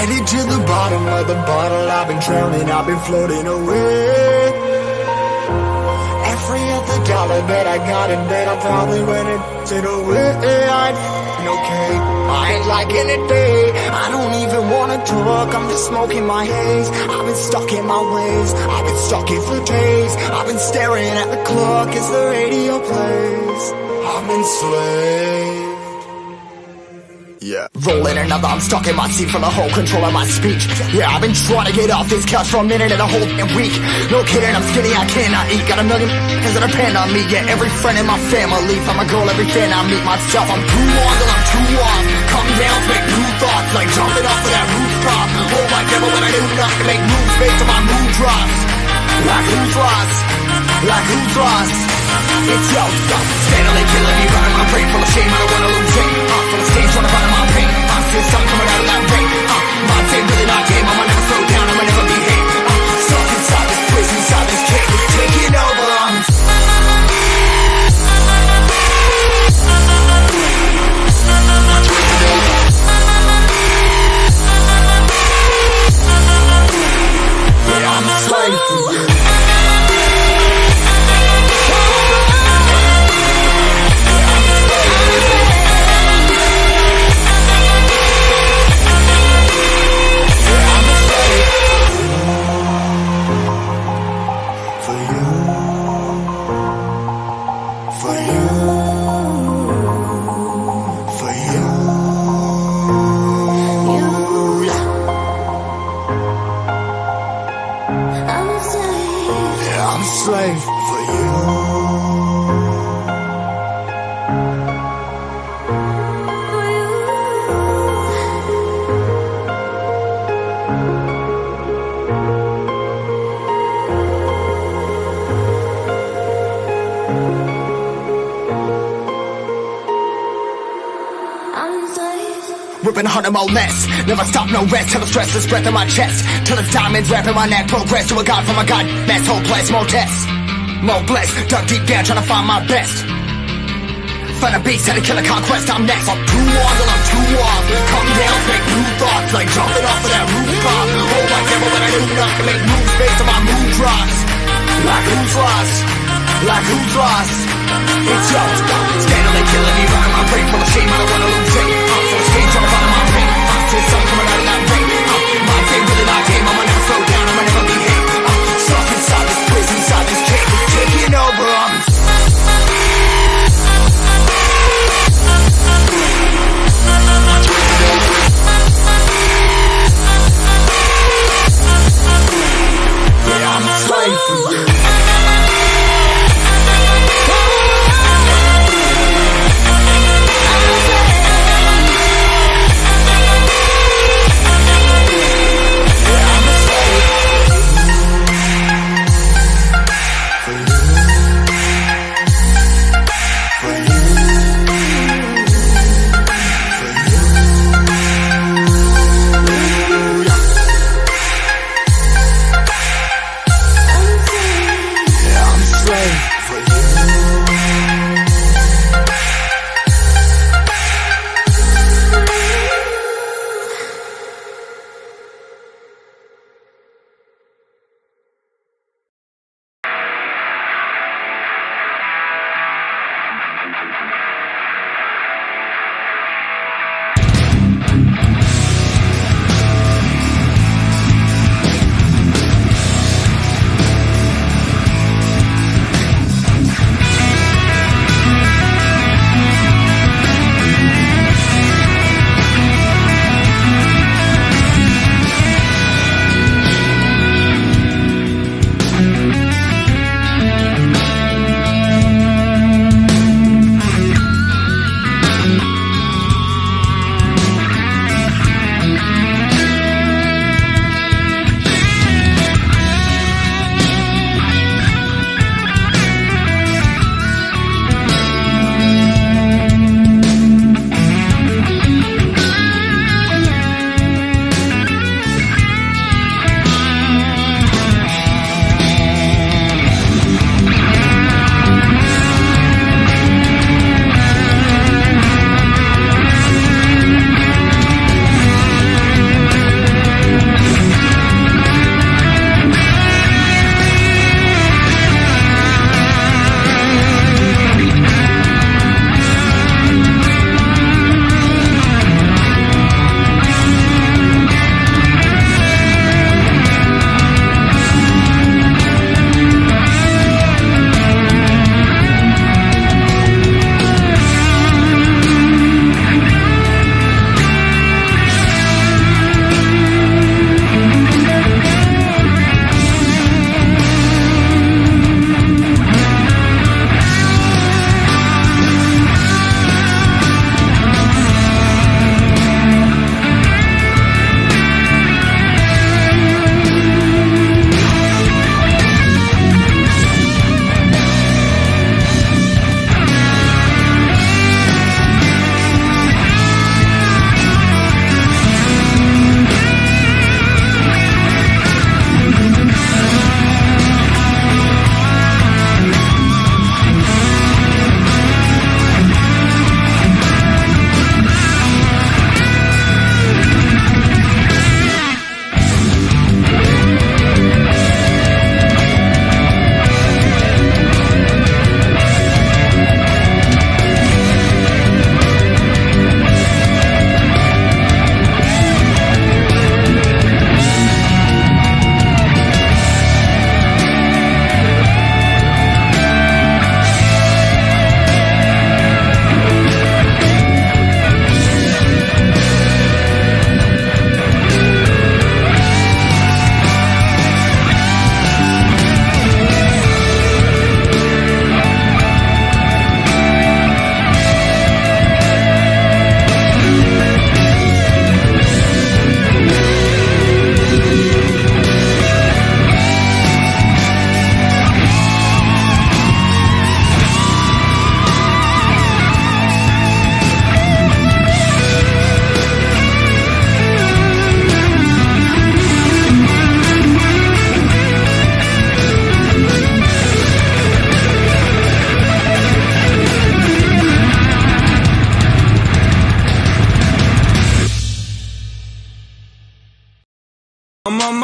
Headed to the bottom of the bottle, I've been drowning, I've been floating away. Every other dollar that I got in bed, I probably went and took away. I ain't f***ing okay, I ain't liking it, babe. I don't even wanna talk, I'm just smoking my haze. I've been stuck in my ways, I've been stuck in for days. I've been staring at the clock as the radio plays. I've been slaved. Yeah. Rolling another, I'm stuck in my seat from the whole control of my speech. Yeah, I've been trying to get off this couch for a minute and a whole week. No kidding, I'm skinny, I cannot eat. Got a million that depend on me. Yeah, every friend in my family, from a girl, every fan I meet myself. I'm too on till I'm too off. Come down to make new thoughts, like jumping off of that rooftop. Oh my God, but when I do nothing to make moves based on my mood drops. Like who's lost? Like who's lost? It's yo, stop. Steadily killing me, running my brain full of shame. I don't wanna lose it. Full of stage, trying to run my pain. I see sun coming out of that rain. My day really not game. I'ma never slow down. I'ma never behave. Stuck inside this prison, inside this cage. It's taking over. Yeah, I'm a slave for you. I'm a slave for you. Ripping harder, more less. Never stop, no rest. Till the stress is breath in my chest. Till the diamonds wrapping my neck. Progress to a god from a god. Mess, hopeless, more tests. More blessed. Dug deep down, trying to find my best. Find a beast, had to kill a conquest. I'm next. I'm too on till I'm too off. Come down, make new thoughts. Like jumping off of that rooftop. Oh my God, but when I do nothing, make moves based on my mood drops. Like who's lost? Like who's lost? It's yo, stop. Steadily killing me, running my brain full of shame. I don't wanna lose it. Full of stage, trying to find my pain. I see sun coming out of that rain. My day really not game. I'ma never slow down. I'ma never behave. Stuck inside this prison, inside this cage. It's taking over. Yeah, I'm a slave for you.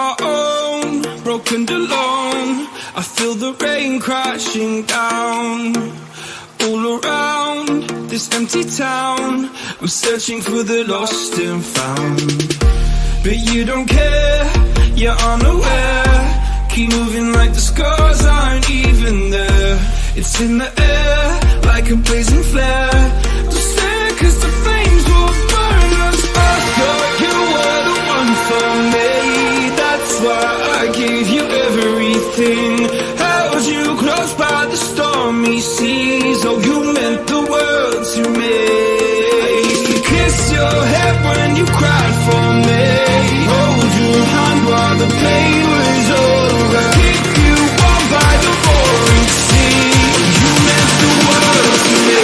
my own, broken and alone. I feel the rain crashing down all around this empty town. I'm searching for the lost and found, but you don't care, you're unaware. Keep moving like the scars aren't even there. It's in the air like a blazing flare. Don't stare cause the flames will burn us. I thought you were the one for me, that's why I gave you everything. Held you close by the stormy seas. Oh, you meant the world to me. I used to kiss your head when you cried for me, hold your hand while the pain was over, keep you warm by the roaring sea. You meant the world to me.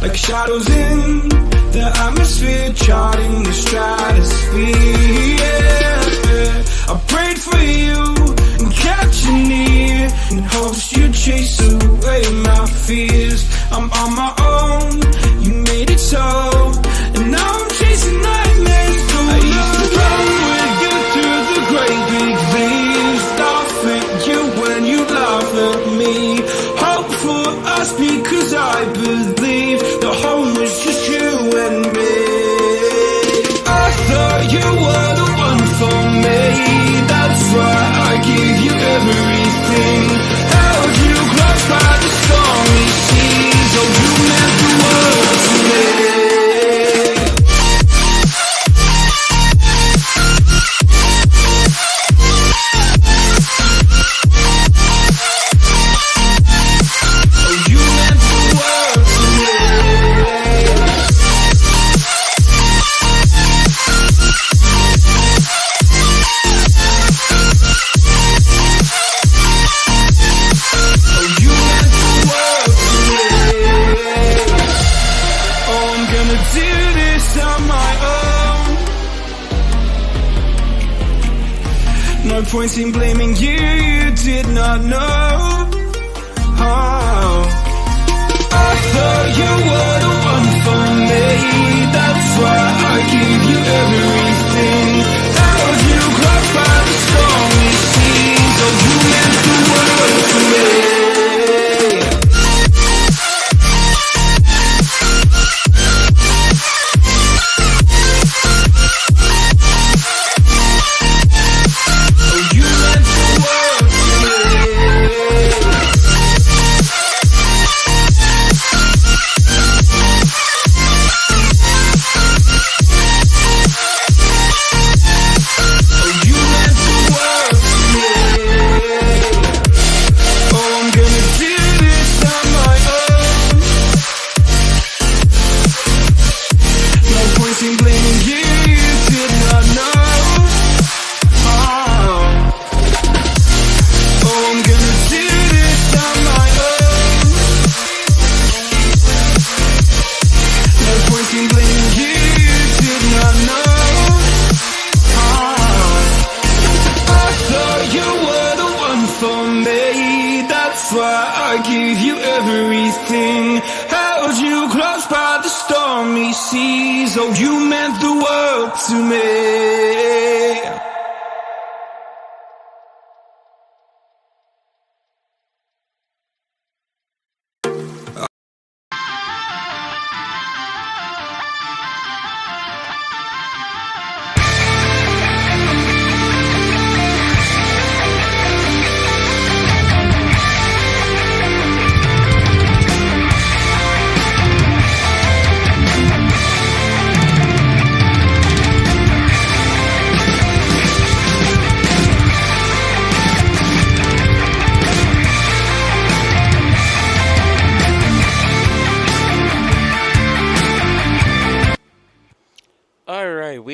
Like shadows in the atmosphere, charting the stratosphere. Yeah. I prayed for you and kept you near, in hopes you'd chase away my fears. I'm on my own, you made it so, and now I'm chasing nightmares. I used to run with you through the great big leaves, laugh at you when you laugh at me. Hope for us because I believe the home was just you and me. I thought you were the one for me, that's why I gave you everything. Held you close by the stormy seas. Oh, you meant the world to me. No point in blaming you, you did not know. Oh. I thought you were the one for me, that's why I gave you everything. Held you close by the stormy seas. Oh, you meant the world to me. I gave you everything, held you close by the stormy seas. Oh, you meant the world to me.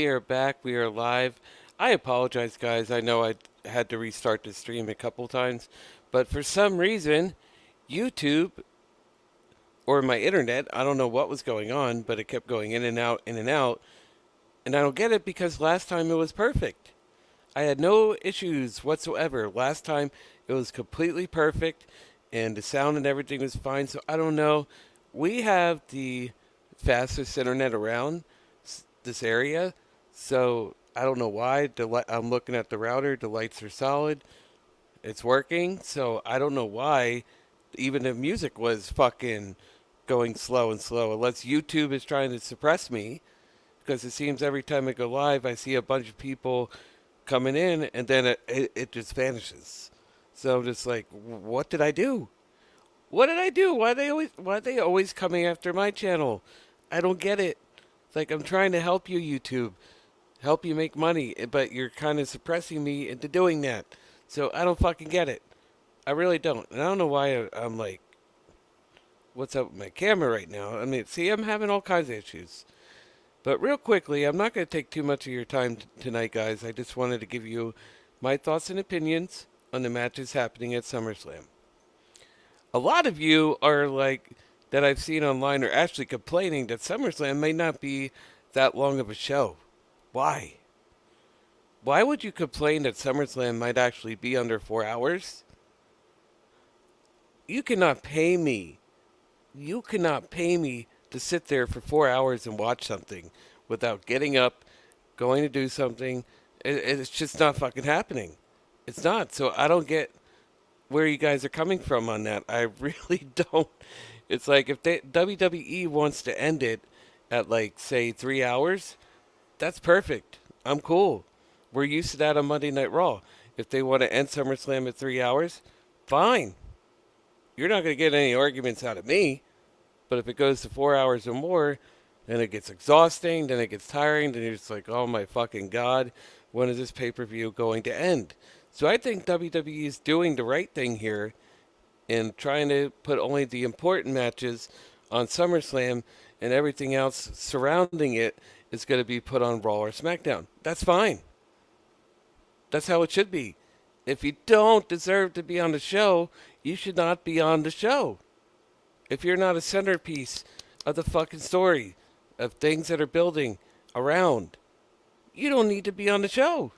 we are back. We are live. I apologize, guys. I know I had to restart the stream a couple times, but for some reason, YouTube or my internet, I don't know what was going on, but it kept going in and out, in and out. And I don't get it because last time it was perfect. I had no issues whatsoever. Last time it was completely perfect and the sound and everything was fine. So I don't know. We have the fastest internet around this area. So I don't know why. I'm looking at the router. The lights are solid. It's working. So I don't know why even the music was fucking going slow and slow. Unless YouTube is trying to suppress me. Because it seems every time I go live, I see a bunch of people coming in, and then it just vanishes. So I'm just like, what did I do? What did I do? Why are they always coming after my channel? I don't get it. It's like I'm trying to help you, YouTube, help you make money, but you're kind of suppressing me into doing that. So I don't fucking get it. I really don't. And I don't know why I'm like, what's up with my camera right now? I mean, see, I'm having all kinds of issues. But real quickly, I'm not going to take too much of your time tonight, guys. I just wanted to give you my thoughts and opinions on the matches happening at SummerSlam. A lot of you are like, that I've seen online, are actually complaining that SummerSlam may not be that long of a show. Why? Why would you complain that SummerSlam might actually be under 4 hours? You cannot pay me. You cannot pay me to sit there for 4 hours and watch something without getting up, going to do something. It's just not fucking happening. It's not. So I don't get where you guys are coming from on that. I really don't. It's like if WWE wants to end it at like, say, 3 hours, that's perfect. I'm cool. We're used to that on Monday Night Raw. If they want to end SummerSlam at 3 hours, fine. You're not going to get any arguments out of me. But if it goes to 4 hours or more, then it gets exhausting, then it gets tiring, then you're just like, oh my fucking God, when is this pay-per-view going to end? So I think WWE is doing the right thing here in trying to put only the important matches on SummerSlam, and everything else surrounding it is going to be put on Raw or SmackDown. That's fine. That's how it should be. If you don't deserve to be on the show, you should not be on the show. If you're not a centerpiece of the fucking story, of things that are building around, you don't need to be on the show.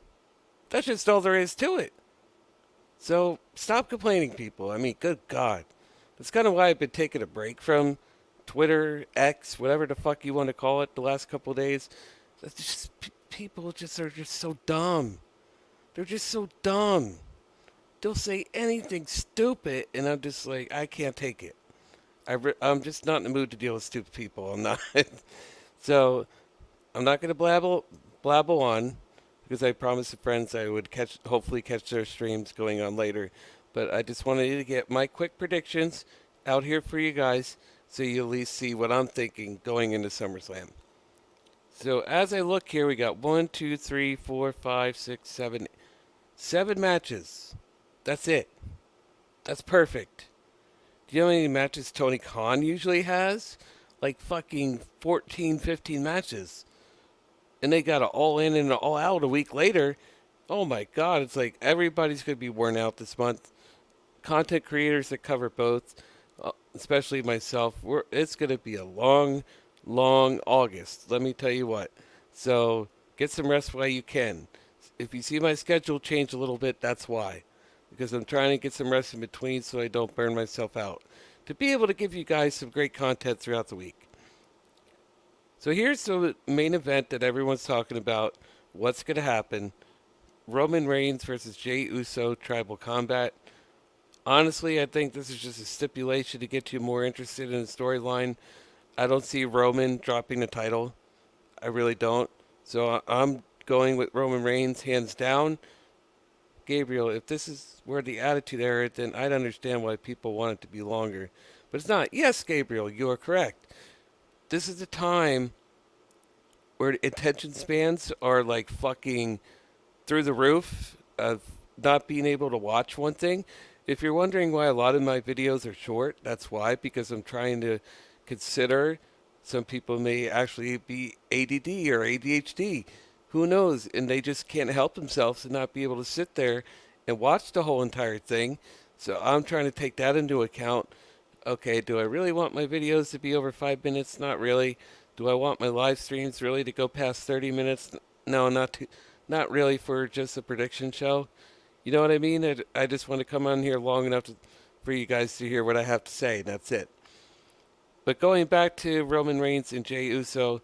That's just all there is to it. So stop complaining, people. I mean, good God. That's kind of why I've been taking a break from Twitter, X, whatever the fuck you want to call it, the last couple of days. It's just, people just are just so dumb. They're just so dumb. They'll say anything stupid, and I'm just like, I can't take it. I'm just not in the mood to deal with stupid people. I'm not. So I'm not going to blabble on, because I promised the friends I would hopefully catch their streams going on later. But I just wanted to get my quick predictions out here for you guys, so you at least see what I'm thinking going into SummerSlam. So as I look here, we got 1, 2, 3, 4, 5, 6, 7, 7 matches. That's it. That's perfect. Do you know how many matches Tony Khan usually has? Like fucking 14, 15 matches. And they got it all in and all out a week later. Oh my God, it's like everybody's going to be worn out this month. Content creators that cover both, especially myself, it's going to be a long, long August. Let me tell you what. So get some rest while you can. If you see my schedule change a little bit, that's why. Because I'm trying to get some rest in between so I don't burn myself out. To be able to give you guys some great content throughout the week. So here's the main event that everyone's talking about. What's going to happen? Roman Reigns versus Jey Uso, Tribal Combat. Honestly, I think this is just a stipulation to get you more interested in the storyline. I don't see Roman dropping the title. I really don't. So I'm going with Roman Reigns, hands down. Gabriel, if this is where the Attitude Era, then I'd understand why people want it to be longer. But it's not. Yes, Gabriel, you are correct. This is a time where attention spans are like fucking through the roof of not being able to watch one thing. If you're wondering why a lot of my videos are short, that's why, because I'm trying to consider some people may actually be ADD or ADHD. Who knows? And they just can't help themselves and not be able to sit there and watch the whole entire thing. So I'm trying to take that into account. Okay, do I really want my videos to be over 5 minutes? Not really. Do I want my live streams really to go past 30 minutes? No, not really for just a prediction show. You know what I mean? I just want to come on here long enough for you guys to hear what I have to say. And that's it. But going back to Roman Reigns and Jey Uso,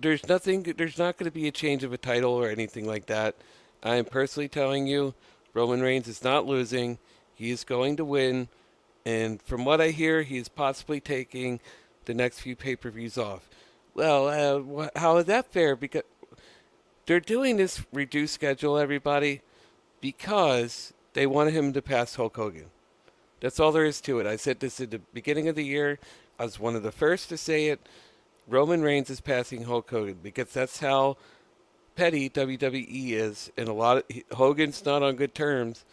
there's not going to be a change of a title or anything like that. I am personally telling you, Roman Reigns is not losing. He is going to win. And from what I hear, he is possibly taking the next few pay-per-views off. Well, how is that fair? Because they're doing this reduced schedule, everybody, because they wanted him to pass Hulk Hogan. That's all there is to it. I said this at the beginning of the year. I was one of the first to say it. Roman Reigns is passing Hulk Hogan because that's how petty WWE is. And Hogan's not on good terms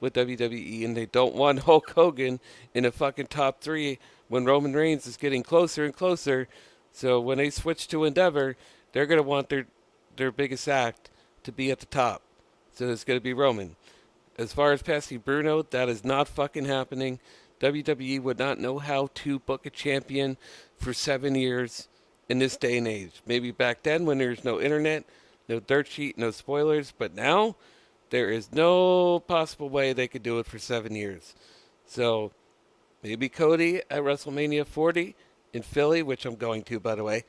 with WWE, and they don't want Hulk Hogan in a fucking top 3 when Roman Reigns is getting closer and closer. So when they switch to Endeavor, they're going to want their biggest act to be at the top. So it's going to be Roman. As far as passing Bruno, that is not fucking happening. WWE would not know how to book a champion for 7 years in this day and age. Maybe back then when there's no internet, no dirt sheet, no spoilers, but now there is no possible way they could do it for 7 years. So maybe Cody at WrestleMania 40 in Philly, which I'm going to, by the way.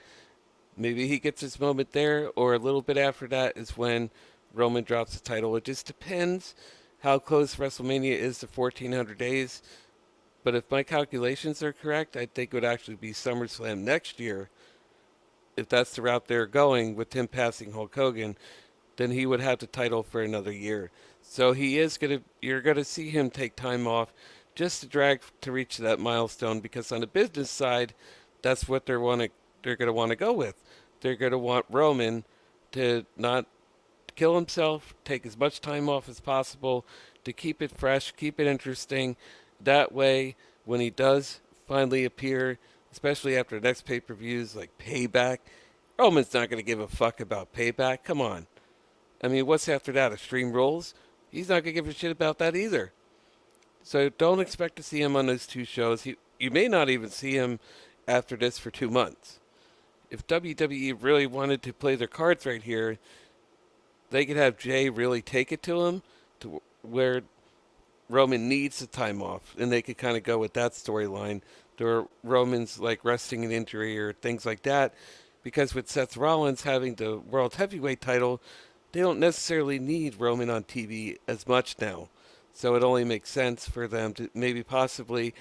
Maybe he gets his moment there, or a little bit after that is when Roman drops the title. It just depends how close WrestleMania is to 1,400 days. But if my calculations are correct, I think it would actually be SummerSlam next year. If that's the route they're going with him passing Hulk Hogan, then he would have the title for another year. So you're going to see him take time off just to reach that milestone, because on the business side, that's what they're going to want to go with. They're going to want Roman to not kill himself, take as much time off as possible to keep it fresh, keep it interesting. That way, when he does finally appear, especially after the next pay-per-views like Payback, Roman's not going to give a fuck about Payback. Come on. I mean, what's after that? Extreme Rules? He's not going to give a shit about that either. So don't expect to see him on those 2 shows. You may not even see him after this for 2 months. If WWE really wanted to play their cards right here, they could have Jey really take it to him to where Roman needs the time off, and they could kind of go with that storyline. There are Roman's like resting an injury or things like that, because with Seth Rollins having the World Heavyweight title, they don't necessarily need Roman on TV as much now. So it only makes sense for them to maybe possibly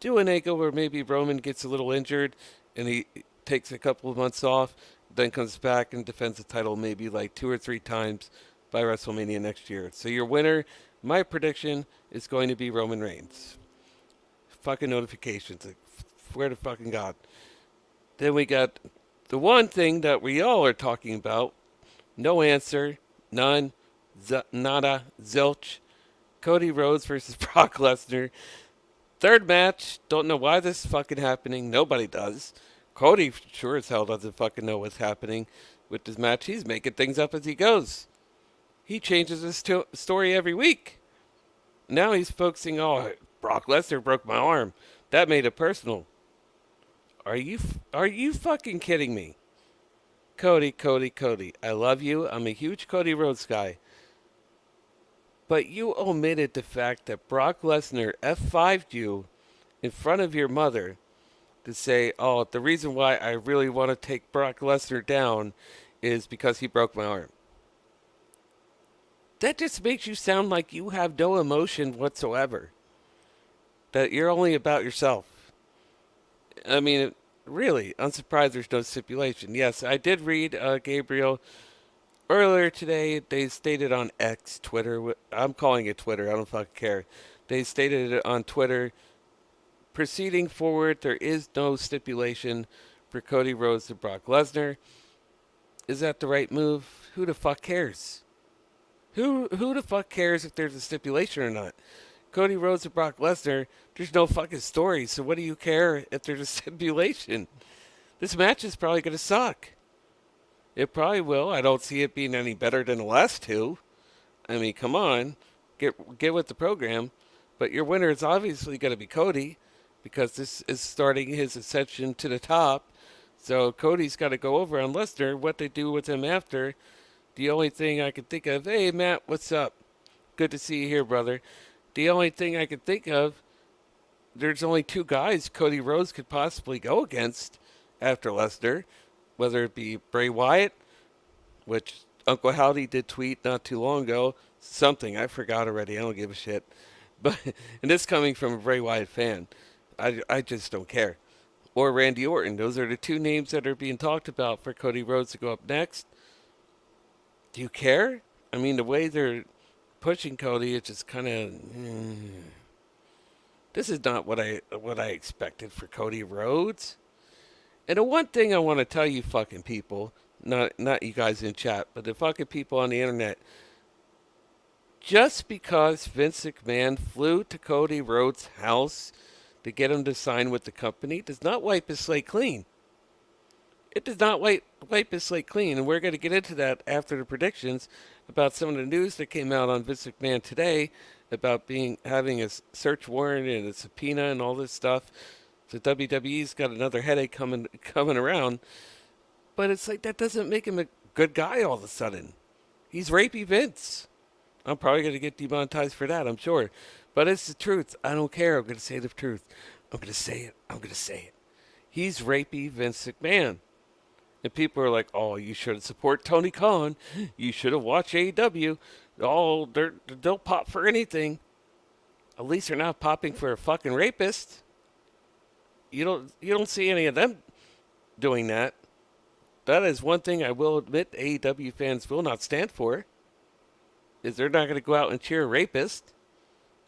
do an angle where maybe Roman gets a little injured and he takes a couple of months off, then comes back and defends the title maybe like 2 or 3 times by WrestleMania next year. So your winner, my prediction, is going to be Roman Reigns. Fucking notifications. I swear to fucking God. Then we got the one thing that we all are talking about. No answer. None. Nada. Zilch. Cody Rhodes versus Brock Lesnar. 3rd match. Don't know why this is fucking happening. Nobody does. Cody sure as hell doesn't fucking know what's happening with this match. He's making things up as he goes. He changes his story every week. Now he's focusing, Brock Lesnar broke my arm. That made it personal. Are you fucking kidding me? Cody. I love you. I'm a huge Cody Rhodes guy. But you omitted the fact that Brock Lesnar F5'd you in front of your mother to say, the reason why I really want to take Brock Lesnar down is because he broke my arm. That just makes you sound like you have no emotion whatsoever. That you're only about yourself. I mean, really, I'm surprised there's no stipulation. Yes, I did read Gabriel earlier today. They stated on X, Twitter. I'm calling it Twitter. I don't fucking care. They stated it on Twitter. Proceeding forward, there is no stipulation for Cody Rhodes to Brock Lesnar. Is that the right move? Who the fuck cares? Who the fuck cares if there's a stipulation or not? Cody Rhodes and Brock Lesnar, there's no fucking story, so what do you care if there's a stipulation? This match is probably going to suck. It probably will. I don't see it being any better than the last two. I mean, come on, get with the program. But your winner is obviously going to be Cody, because this is starting his ascension to the top. So Cody's got to go over on Lesnar. What they do with him after, the only thing I can think of, hey Matt, what's up? Good to see you here, brother. The only thing I can think of, there's only two guys Cody Rhodes could possibly go against after Lesnar, whether it be Bray Wyatt, which Uncle Howdy did tweet not too long ago, something, I forgot already, I don't give a shit. But, and this coming from a Bray Wyatt fan, I just don't care. Or Randy Orton. Those are the two names that are being talked about for Cody Rhodes to go up next. Do you care? I mean, the way they're pushing Cody, it's just kind of... This is not what I expected for Cody Rhodes. And the one thing I want to tell you fucking people, not you guys in chat, but the fucking people on the internet, just because Vince McMahon flew to Cody Rhodes' house to get him to sign with the company does not wipe his slate clean. It does not wipe his slate clean, and we're going to get into that after the predictions about some of the news that came out on Vince McMahon today about having a search warrant and a subpoena and all this stuff. So WWE's got another headache coming around, but it's like that doesn't make him a good guy all of a sudden. He's rapey Vince. I'm probably going to get demonetized for that, I'm sure. But it's the truth. I don't care. I'm going to say the truth. I'm going to say it. I'm going to say it. He's rapey Vince McMahon. And people are like, oh, you should support Tony Khan. You should have watched AEW. Oh, they'll pop for anything. At least they're not popping for a fucking rapist. You don't see any of them doing that. That is one thing I will admit AEW fans will not stand for. Is they're not going to go out and cheer a rapist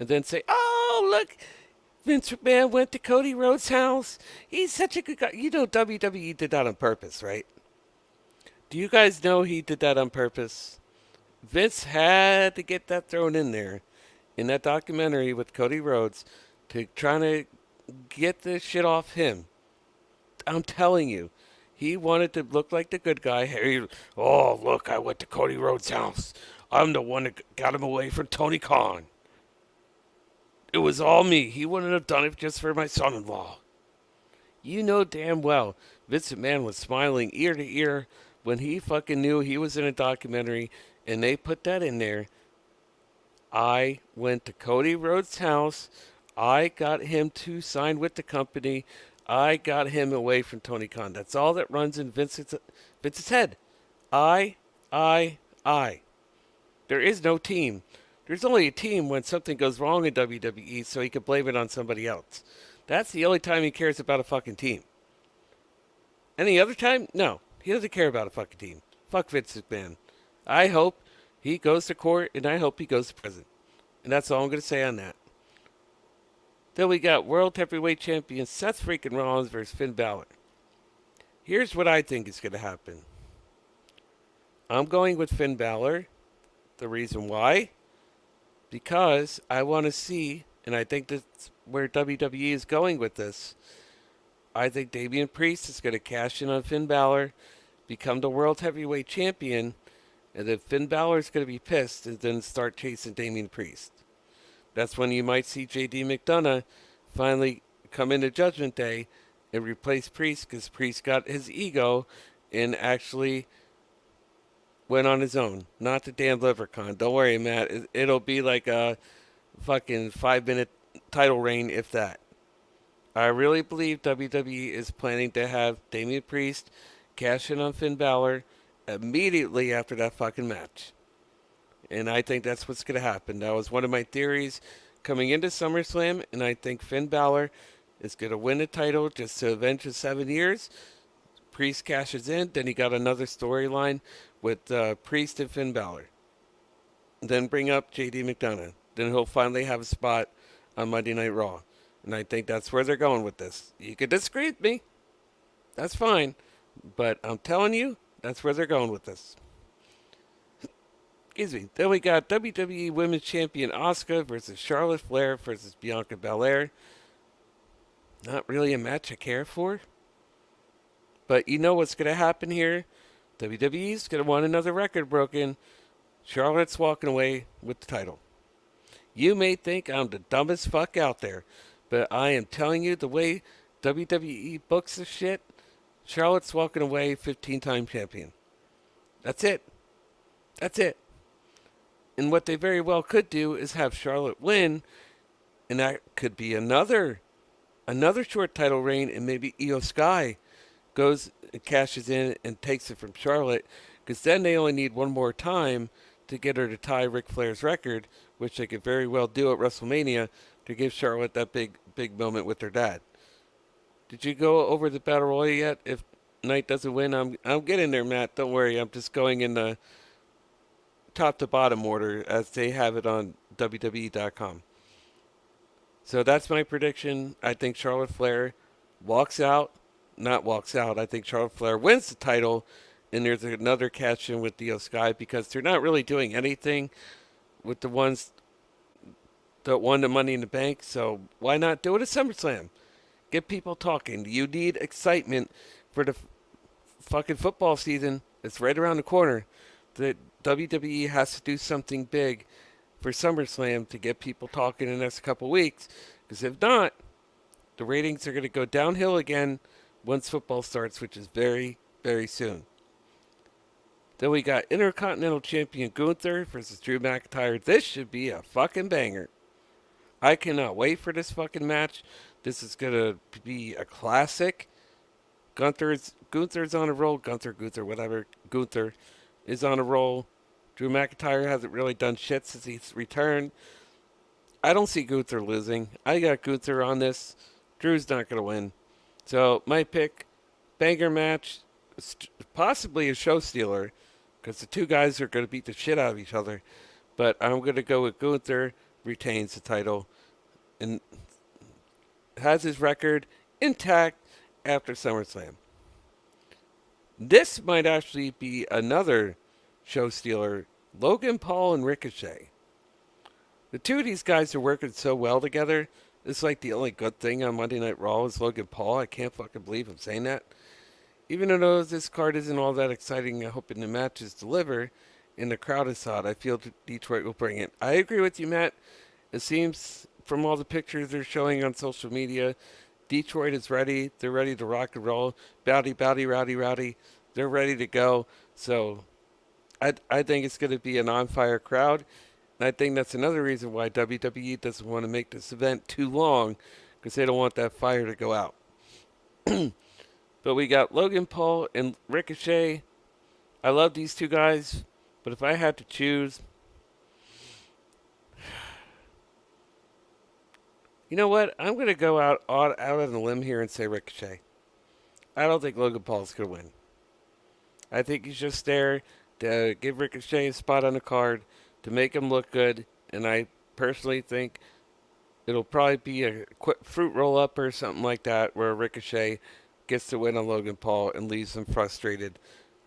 and then say, oh, look, Vince McMahon went to Cody Rhodes' house. He's such a good guy. You know WWE did that on purpose, right? Do you guys know he did that on purpose? Vince had to get that thrown in there in that documentary with Cody Rhodes to try to get this shit off him. I'm telling you. He wanted to look like the good guy. Hey, oh, look, I went to Cody Rhodes' house. I'm the one that got him away from Tony Khan. It was all me. He wouldn't have done it just for my son-in-law. You know damn well Vince McMahon was smiling ear to ear when he fucking knew he was in a documentary and they put that in there. I went to Cody Rhodes' house. I got him to sign with the company. I got him away from Tony Khan. That's all that runs in Vince's head. I. There is no team. There's only a team when something goes wrong in WWE so he can blame it on somebody else. That's the only time he cares about a fucking team. Any other time? No. He doesn't care about a fucking team. Fuck Vince McMahon. I hope he goes to court and I hope he goes to prison. And that's all I'm going to say on that. Then we got World Heavyweight Champion Seth freaking Rollins versus Finn Balor. Here's what I think is going to happen. I'm going with Finn Balor. The reason why? Because I want to see, and I think that's where WWE is going with this. I think Damian Priest is going to cash in on Finn Balor, become the World Heavyweight Champion, and then Finn Balor is going to be pissed and then start chasing Damian Priest. That's when you might see J.D. McDonough finally come into Judgment Day and replace Priest because Priest got his ego and actually went on his own. Not the damn Leprechaun. Don't worry, Matt. It'll be like a fucking 5-minute title reign, if that. I really believe WWE is planning to have Damian Priest cash in on Finn Balor immediately after that fucking match. And I think that's what's going to happen. That was one of my theories coming into SummerSlam, and I think Finn Balor is going to win the title just to avenge his 7 years. Priest cashes in, then he got another storyline with Priest and Finn Balor. Then bring up J.D. McDonough. Then he'll finally have a spot on Monday Night Raw. And I think that's where they're going with this. You could disagree with me. That's fine. But I'm telling you, that's where they're going with this. Excuse me. Then we got WWE Women's Champion Asuka versus Charlotte Flair versus Bianca Belair. Not really a match I care for. But you know what's going to happen here? WWE's going to want another record broken. Charlotte's walking away with the title. You may think I'm the dumbest fuck out there, but I am telling you the way WWE books this shit, Charlotte's walking away 15-time champion. That's it. That's it. And what they very well could do is have Charlotte win, and that could be another short title reign, and maybe Io Sky goes and cashes in and takes it from Charlotte, because then they only need one more time to get her to tie Ric Flair's record, which they could very well do at WrestleMania to give Charlotte that big moment with her dad. Did you go over the Battle Royal yet? If Knight doesn't win, I'm getting there, Matt. Don't worry. I'm just going in the top to bottom order as they have it on WWE.com. So that's my prediction. I think Charlotte Flair I think Charlotte Flair wins the title, and there's another catch in with Io Sky, because they're not really doing anything with the ones that won the Money in the Bank. So why not do it at SummerSlam? Get people talking. You need excitement for the fucking football season. It's right around the corner. The WWE has to do something big for SummerSlam to get people talking in the next couple weeks. Because if not, the ratings are going to go downhill again once football starts, which is very, very soon. Then we got Intercontinental Champion Gunther versus Drew McIntyre. This should be a fucking banger. I cannot wait for this fucking match. This is going to be a classic. Gunther's on a roll. Gunther, whatever. Gunther is on a roll. Drew McIntyre hasn't really done shit since he's returned. I don't see Gunther losing. I got Gunther on this. Drew's not going to win. So my pick, banger match, possibly a show stealer, because the two guys are going to beat the shit out of each other. But I'm going to go with Gunther, retains the title, and has his record intact after SummerSlam. This might actually be another show stealer, Logan Paul and Ricochet. The two of these guys are working so well together. It's like the only good thing on Monday Night Raw is Logan Paul. I can't fucking believe I'm saying that. Even though this card isn't all that exciting, I'm hoping the matches deliver and the crowd is hot. I feel Detroit will bring it. I agree with you, Matt. It seems from all the pictures they're showing on social media, Detroit is ready. They're ready to rock and roll. Bowdy, rowdy. They're ready to go. So I think it's going to be an on-fire crowd. And I think that's another reason why WWE doesn't want to make this event too long, because they don't want that fire to go out. But we got Logan Paul and Ricochet. I love these two guys, but if I had to choose, you know what? I'm going to go out on a limb here and say Ricochet. I don't think Logan Paul's going to win. I think he's just there to give Ricochet a spot on the card, to make him look good, and I personally think it'll probably be a quick fruit roll-up or something like that, where Ricochet gets to win on Logan Paul and leaves him frustrated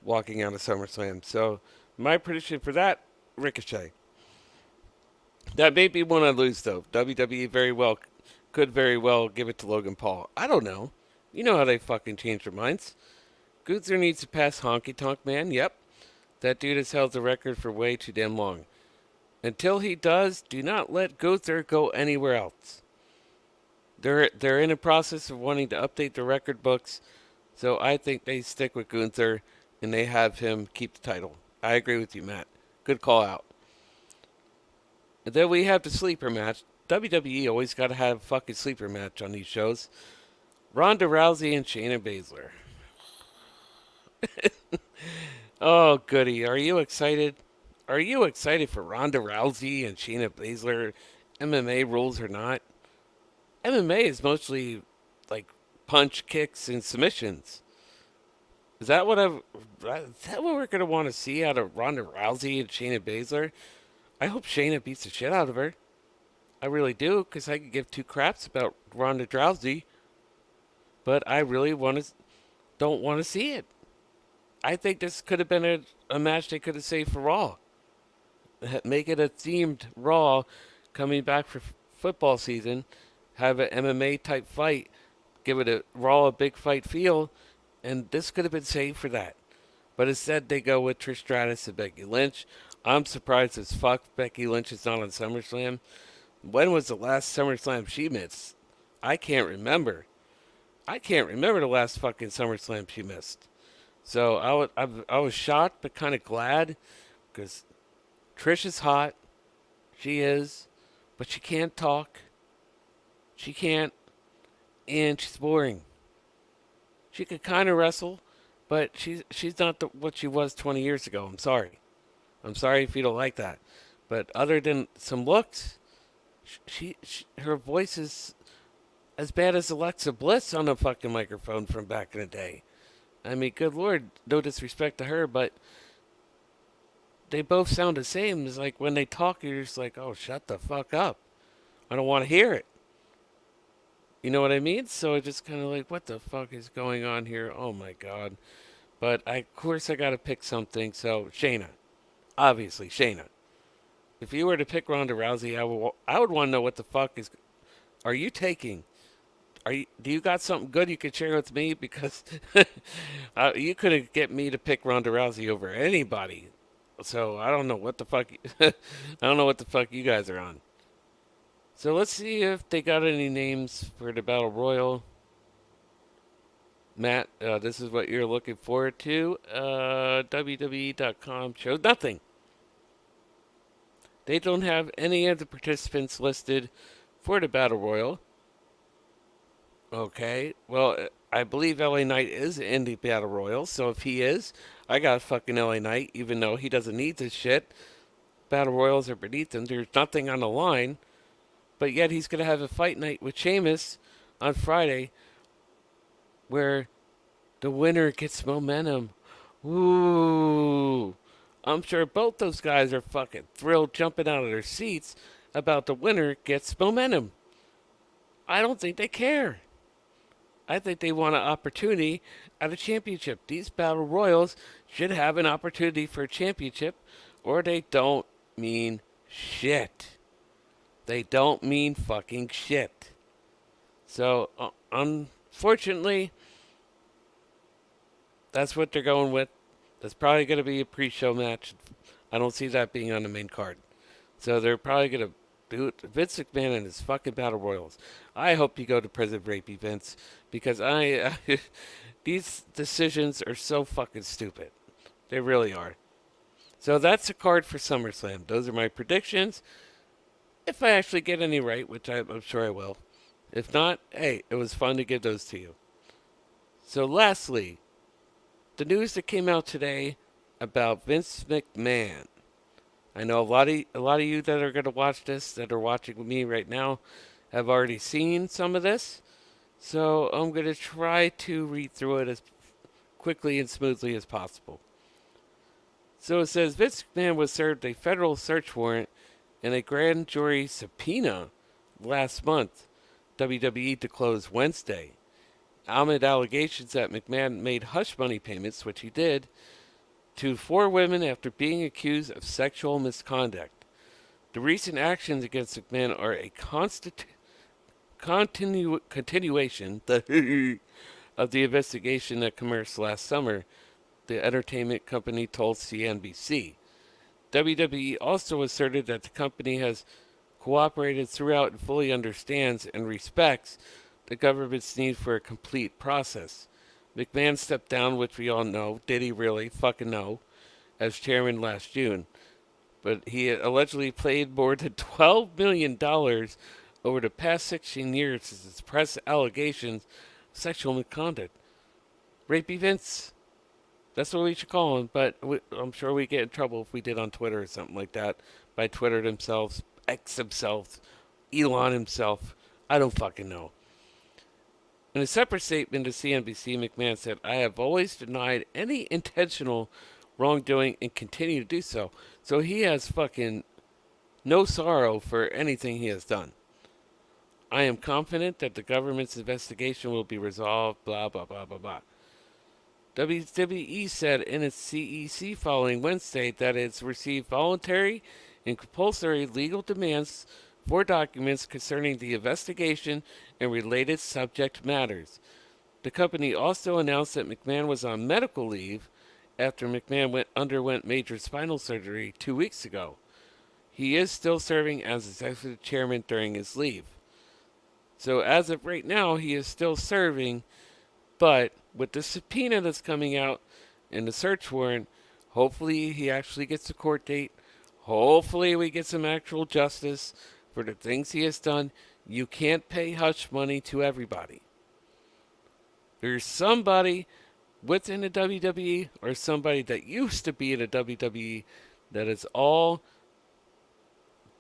walking out of SummerSlam. So my prediction for that, Ricochet. That may be one I lose, though. WWE could very well give it to Logan Paul. I don't know. You know how they fucking change their minds. Gunther needs to pass Honky Tonk Man. Yep. That dude has held the record for way too damn long. Until he does, do not let Gunther go anywhere else. They're in a process of wanting to update the record books, so I think they stick with Gunther and they have him keep the title. I agree with you, Matt. Good call out. And then we have the sleeper match. WWE always got to have a fucking sleeper match on these shows. Ronda Rousey and Shayna Baszler. Oh, goody. Are you excited? Are you excited for Ronda Rousey and Shayna Baszler, MMA rules or not? MMA is mostly like punch, kicks, and submissions. Is that what we're going to want to see out of Ronda Rousey and Shayna Baszler? I hope Shayna beats the shit out of her. I really do, because I could give two craps about Ronda Rousey. But I really don't want to see it. I think this could have been a match they could have saved for Raw. Make it a themed Raw coming back for football season. Have an MMA type fight. Give it a Raw, a big fight feel. And this could have been saved for that. But instead, they go with Trish Stratus and Becky Lynch. I'm surprised as fuck Becky Lynch is not on SummerSlam. When was the last SummerSlam she missed? I can't remember. I can't remember the last fucking SummerSlam she missed. So I was shocked but kind of glad because Trish is hot. She is. But she can't talk. She can't. And she's boring. She could kind of wrestle, but she's not what she was 20 years ago. I'm sorry. I'm sorry if you don't like that. But other than some looks, her voice is as bad as Alexa Bliss on a fucking microphone from back in the day. I mean, good lord, no disrespect to her, but they both sound the same. It's like when they talk, you're just like, oh, shut the fuck up. I don't want to hear it. You know what I mean? So I just kind of like, what the fuck is going on here? Oh my god. But of course I gotta pick something. So Shayna. Obviously, Shayna. If you were to pick Ronda Rousey, I would want to know what the fuck are you taking? Do you got something good you could share with me? Because you couldn't get me to pick Ronda Rousey over anybody. So I don't know what the fuck. I don't know what the fuck you guys are on. So let's see if they got any names for the Battle Royal. Matt, this is what you're looking forward to. WWE.com shows nothing. They don't have any of the participants listed for the Battle Royal. Okay, well, I believe LA Knight is in the Battle Royal, so if he is, I got fucking LA Knight, even though he doesn't need this shit. Battle Royals are beneath him. There's nothing on the line, but yet he's going to have a fight night with Sheamus on Friday where the winner gets momentum. Ooh. I'm sure both those guys are fucking thrilled, jumping out of their seats about the winner gets momentum. I don't think they care. I think they want an opportunity at a championship. These Battle Royals should have an opportunity for a championship, or they don't mean shit. They don't mean fucking shit. So, unfortunately, that's what they're going with. That's probably going to be a pre-show match. I don't see that being on the main card. So they're probably going to do it. Vince McMahon and his fucking Battle Royals. I hope you go to prison rapey, Vince, because these decisions are so fucking stupid. They really are. So that's a card for SummerSlam. Those are my predictions. If I actually get any right, which I'm sure I will. If not, hey, it was fun to give those to you. So lastly, the news that came out today about Vince McMahon. I know a lot of you that are going to watch this, that are watching me right now, have already seen some of this. So I'm going to try to read through it as quickly and smoothly as possible. So it says Vince McMahon was served a federal search warrant and a grand jury subpoena last month. WWE disclosed Wednesday. Amid allegations that McMahon made hush money payments, which he did, to 4 women after being accused of sexual misconduct. The recent actions against McMahon are a continuation of the investigation that commenced last summer, the entertainment company told CNBC. WWE also asserted that the company has cooperated throughout and fully understands and respects the government's need for a complete process. McMahon stepped down, which we all know. Did he really? Fucking no. As chairman last June. But he allegedly paid more than $12 million over the past 16 years to suppress allegations of sexual misconduct. Rapey Vince. That's what we should call him. But I'm sure we get in trouble if we did on Twitter or something like that. By Twitter themselves, X himself, Elon himself. I don't fucking know. In a separate statement to CNBC, McMahon said, I have always denied any intentional wrongdoing and continue to do so. So he has fucking no sorrow for anything he has done. I am confident that the government's investigation will be resolved, blah, blah, blah, blah, blah. WWE said in its CEC following Wednesday that it's received voluntary and compulsory legal demands for documents concerning the investigation and related subject matters. The company also announced that McMahon was on medical leave after McMahon underwent major spinal surgery 2 weeks ago. He is still serving as executive chairman during his leave. So as of right now, he is still serving, but with the subpoena that's coming out and the search warrant, hopefully he actually gets a court date. Hopefully we get some actual justice for the things he has done. You can't pay hush money to everybody. There's somebody within the WWE or somebody that used to be in the WWE that is all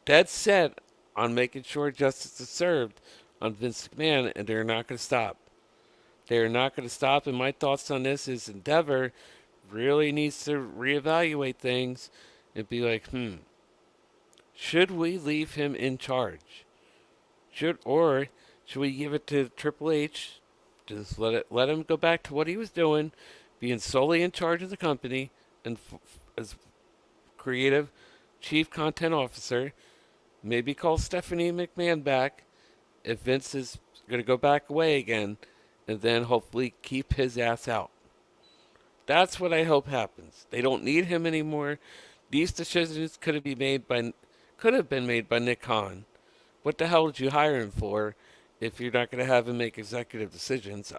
dead set on making sure justice is served on Vince McMahon, and they're not going to stop. They're not going to stop, and my thoughts on this is Endeavor really needs to reevaluate things and be like, should we leave him in charge? Should we give it to Triple H? Just let him go back to what he was doing, being solely in charge of the company and as creative chief content officer. Maybe call Stephanie McMahon back if Vince is going to go back away again, and then hopefully keep his ass out. That's what I hope happens. They don't need him anymore. These decisions could have been made by Nick Khan. What the hell did you hire him for if you're not going to have him make executive decisions?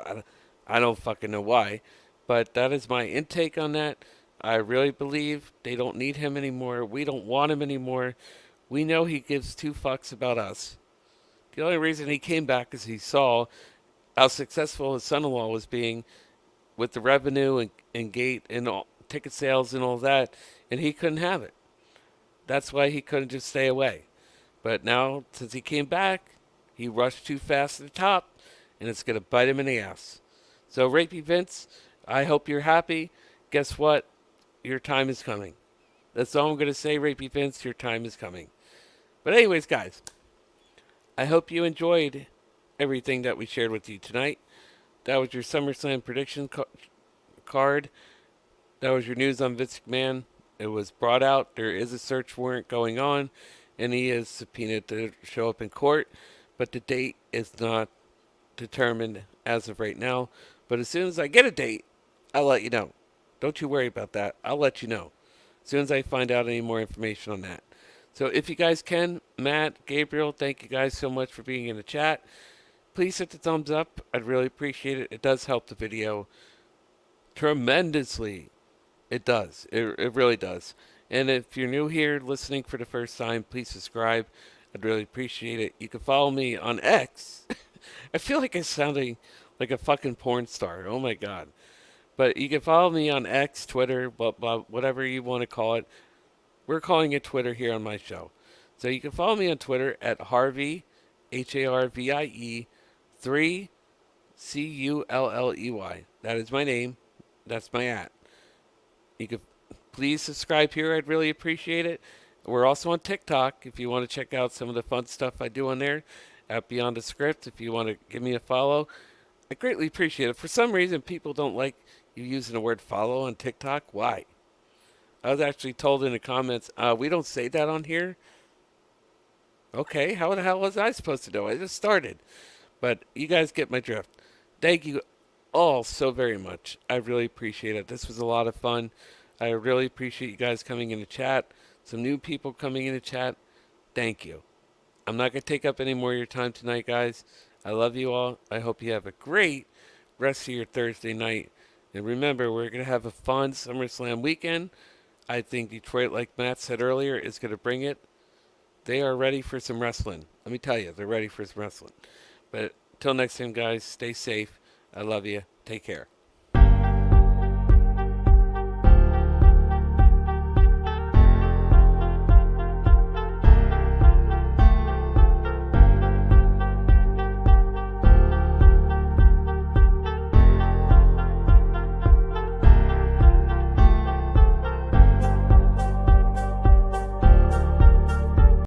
I don't fucking know why. But that is my intake on that. I really believe they don't need him anymore. We don't want him anymore. We know he gives two fucks about us. The only reason he came back is he saw how successful his son-in-law was being with the revenue and gate and all, ticket sales and all that, and he couldn't have it. That's why he couldn't just stay away. But now, since he came back, he rushed too fast to the top, and it's going to bite him in the ass. So, Rapey Vince, I hope you're happy. Guess what? Your time is coming. That's all I'm going to say, Rapey Vince. Your time is coming. But anyways, guys, I hope you enjoyed everything that we shared with you tonight. That was your SummerSlam prediction card. That was your news on Vince McMahon. It was brought out. There is a search warrant going on, and he is subpoenaed to show up in court. But the date is not determined as of right now. But as soon as I get a date, I'll let you know. Don't you worry about that. I'll let you know as soon as I find out any more information on that. So if you guys can, Matt, Gabriel, thank you guys so much for being in the chat. Please hit the thumbs up. I'd really appreciate it. It does help the video tremendously. It does. It really does. And if you're new here listening for the first time, please subscribe. I'd really appreciate it. You can follow me on X. I feel like I'm sounding like a fucking porn star. Oh my God. But you can follow me on X, Twitter, blah, blah, whatever you want to call it. We're calling it Twitter here on my show. So you can follow me on Twitter at Harvey, HARVIE, 3 CULLEY. That is my name. That's my @ You could please subscribe here. I'd really appreciate it. We're also on TikTok if you want to check out some of the fun stuff I do on there at Beyond the Script. If you want to give me a follow, I greatly appreciate it. For some reason, people don't like you using the word follow on TikTok. Why? I was actually told in the comments, we don't say that on here. Okay, how the hell was I supposed to know? I just started. But you guys get my drift. Thank you all so very much. I really appreciate it. This was a lot of fun. I really appreciate you guys coming in the chat. Some new people coming in the chat. Thank you. I'm not going to take up any more of your time tonight, guys. I love you all. I hope you have a great rest of your Thursday night. And remember, we're going to have a fun SummerSlam weekend. I think Detroit, like Matt said earlier, is going to bring it. They are ready for some wrestling. Let me tell you, they're ready for some wrestling. But till next time, guys, stay safe. I love you. Take care.